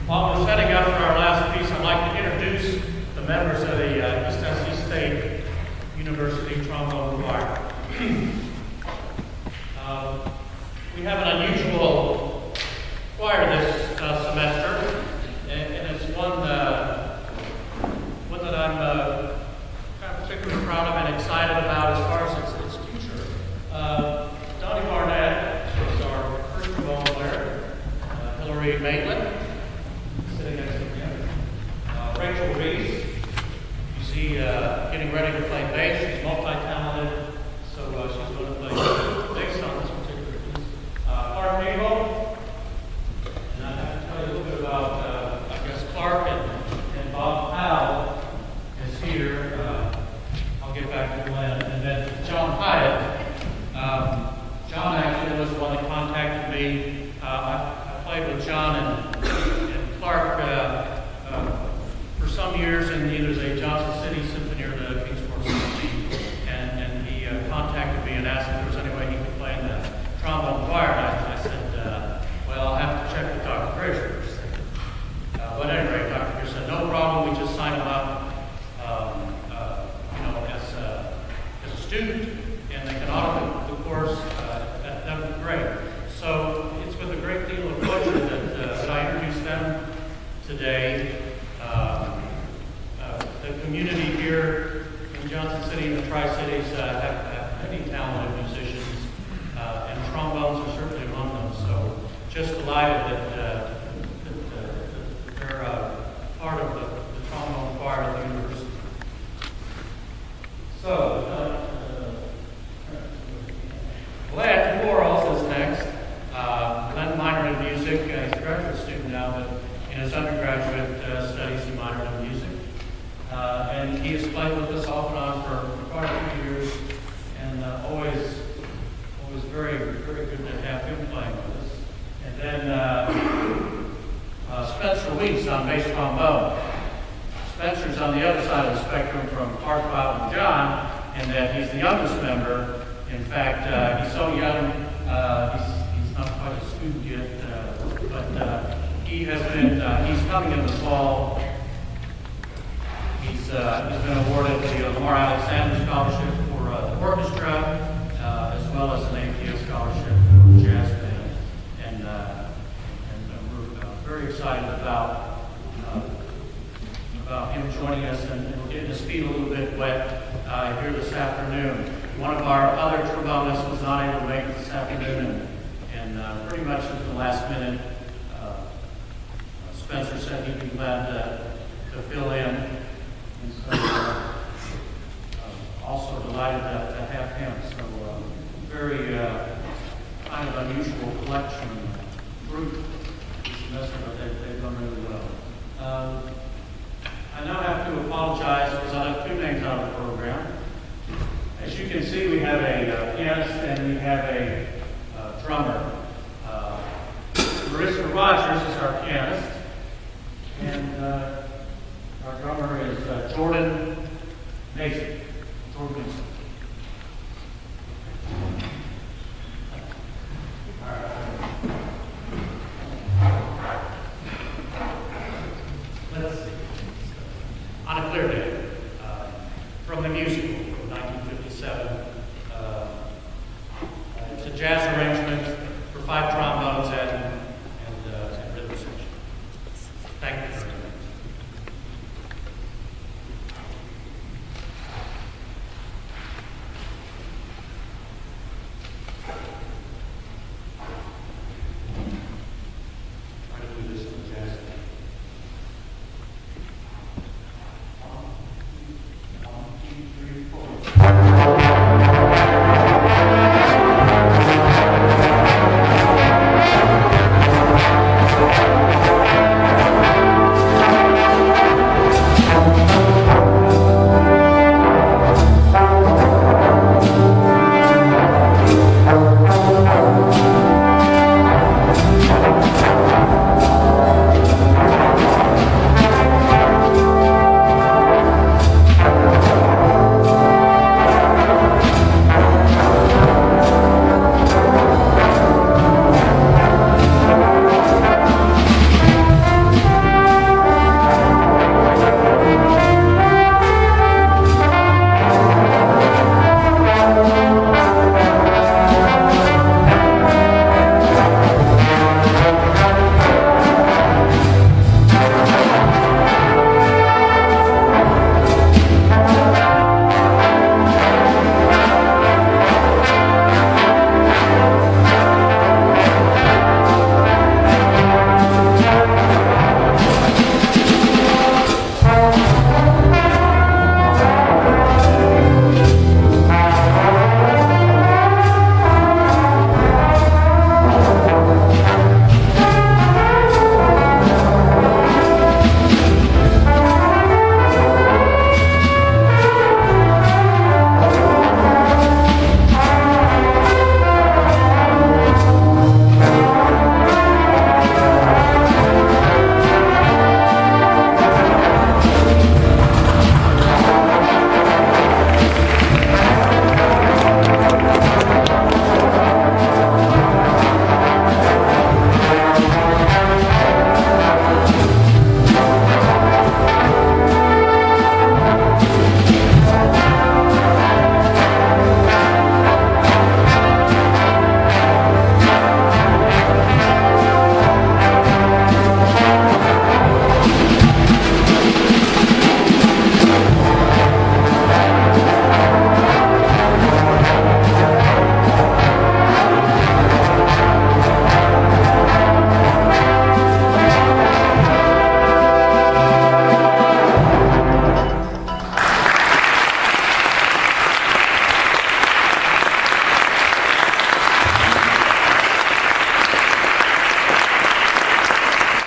While we're setting up for our last piece, I'd like to introduce the members of the ETSU State University Trombone Choir. We have an unusual choir this semester, and it's one that I'm kind of particularly proud of and excited about as far as its future. Donnie Barnett is our first trombone player. Hillary Maitland, sitting next to him. Rachel Reese, you see getting ready to play bass. She's multi-talented, so she's going to play bass on this particular piece. Clark Nagel, and I have to tell you a little bit about, I guess, Clark and Bob Powell is here. I'll get back to Glenn. And then John Hyatt. John actually was the one that contacted me. I played with John and Clark for some years in either the Johnson City Symphony or the Kingsport Symphony, and he contacted me and asked if there was any way he could play in the trombone choir. And I said, well, I'll have to check with Dr. Fraser first. But at any rate, Dr. Fraser said, no problem, we just signed him up as a student, and they can audit the course. That would be great. So it's with a great deal of pleasure that I introduce them today. The community here in Johnson City and the Tri-Cities have many talented musicians, and trombones are certainly among them. So just delighted that they're part of the trombone choir at the university. So, Glenn Quarles is next. Glenn minored in music. He's a graduate student now, but in his undergraduate studies he minored in music. And he has played with us off and on for quite a few years, and always very, very good to have him playing with us. And then Spencer Weeks on bass trombone. Spencer's on the other side of the spectrum from Clark, Bob, and John, in that he's the youngest member. In fact, he's so young, he's not quite a student yet, but he has been, he's coming in the fall. He's been awarded the Lamar Alexander Scholarship for the orchestra, as well as an APS scholarship for the jazz band. And we're very excited about him joining us, and we're getting his feet a little bit wet here this afternoon. One of our other trombonists was not able to make it this afternoon, and pretty much at the last minute, Spencer said he'd be glad to fill in. And so, also delighted to have him. So, very kind of unusual collection group this semester, but they've done really well. I now have to apologize because I left two names out of the program. As you can see, we have a pianist and we have a drummer. Marissa Rogers is our pianist, and our drummer is Jordan Mason.